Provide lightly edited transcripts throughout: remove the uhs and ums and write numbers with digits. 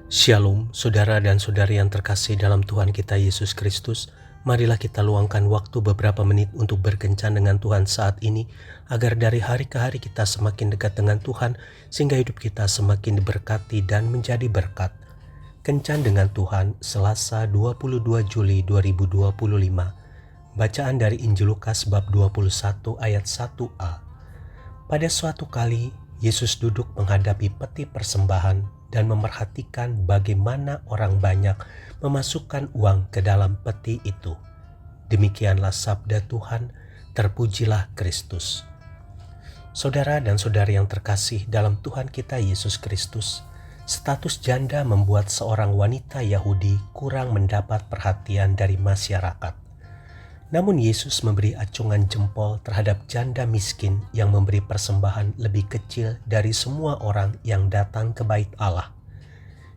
Shalom, saudara dan saudari yang terkasih dalam Tuhan kita Yesus Kristus. Marilah kita luangkan waktu beberapa menit untuk berkencan dengan Tuhan saat ini, agar dari hari ke hari kita semakin dekat dengan Tuhan, sehingga hidup kita semakin diberkati dan menjadi berkat. Kencan dengan Tuhan, Selasa 22 Juli 2025. Bacaan dari Injil Lukas bab 21 ayat 1a. Pada suatu kali, Yesus duduk menghadapi peti persembahan dan memerhatikan bagaimana orang banyak memasukkan uang ke dalam peti itu. Demikianlah sabda Tuhan, terpujilah Kristus. Saudara dan saudari yang terkasih dalam Tuhan kita Yesus Kristus, status janda membuat seorang wanita Yahudi kurang mendapat perhatian dari masyarakat. Namun Yesus memberi acungan jempol terhadap janda miskin yang memberi persembahan lebih kecil dari semua orang yang datang ke bait Allah.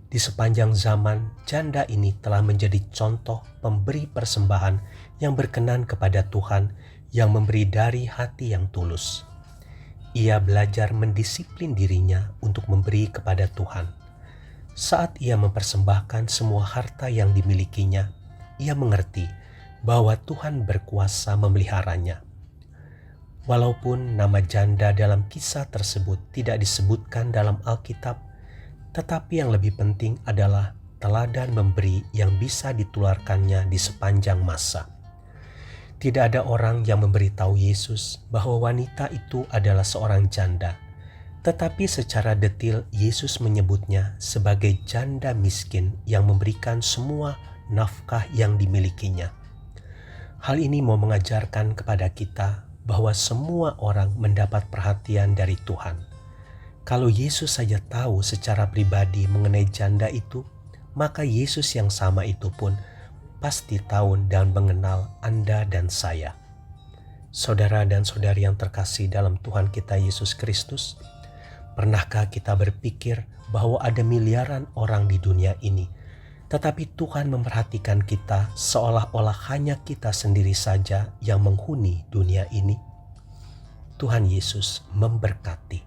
Di sepanjang zaman, janda ini telah menjadi contoh pemberi persembahan yang berkenan kepada Tuhan, yang memberi dari hati yang tulus. Ia belajar mendisiplin dirinya untuk memberi kepada Tuhan. Saat ia mempersembahkan semua harta yang dimilikinya, ia mengerti bahwa Tuhan berkuasa memeliharanya. Walaupun nama janda dalam kisah tersebut tidak disebutkan dalam Alkitab, tetapi yang lebih penting adalah teladan memberi yang bisa ditularkannya di sepanjang masa. Tidak ada orang yang memberitahu Yesus bahwa wanita itu adalah seorang janda, tetapi secara detil Yesus menyebutnya sebagai janda miskin yang memberikan semua nafkah yang dimilikinya. Hal ini mau mengajarkan kepada kita bahwa semua orang mendapat perhatian dari Tuhan. Kalau Yesus saja tahu secara pribadi mengenai janda itu, maka Yesus yang sama itu pun pasti tahu dan mengenal Anda dan saya. Saudara dan saudari yang terkasih dalam Tuhan kita Yesus Kristus, pernahkah kita berpikir bahwa ada miliaran orang di dunia ini, tetapi Tuhan memperhatikan kita seolah-olah hanya kita sendiri saja yang menghuni dunia ini? Tuhan Yesus memberkati.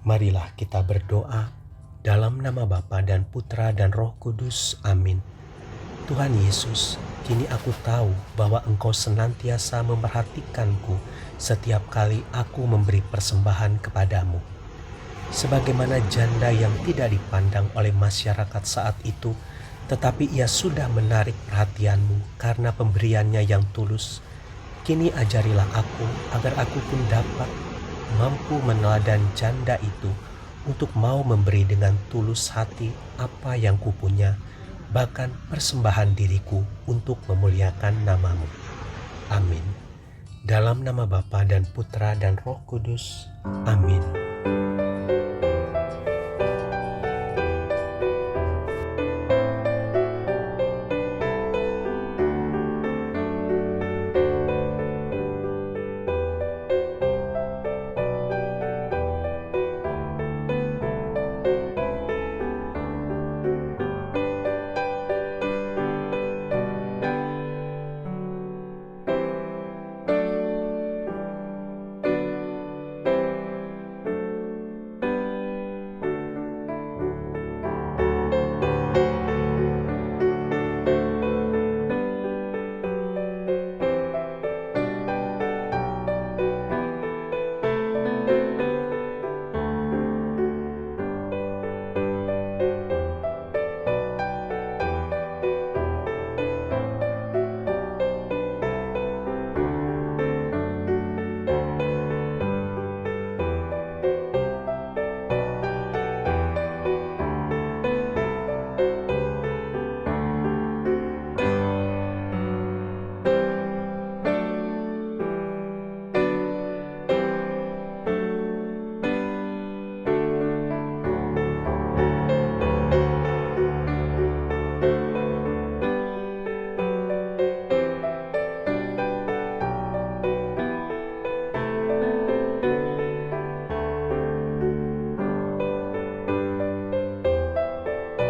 Marilah kita berdoa dalam nama Bapa dan Putra dan Roh Kudus. Amin. Tuhan Yesus, kini aku tahu bahwa Engkau senantiasa memperhatikanku setiap kali aku memberi persembahan kepadamu. Sebagaimana janda yang tidak dipandang oleh masyarakat saat itu, tetapi ia sudah menarik perhatianmu karena pemberiannya yang tulus. Kini ajarilah aku agar aku pun dapat mampu meneladani janda itu untuk mau memberi dengan tulus hati apa yang kupunya, bahkan persembahan diriku untuk memuliakan namamu. Amin. Dalam nama Bapa dan Putra dan Roh Kudus. Amin.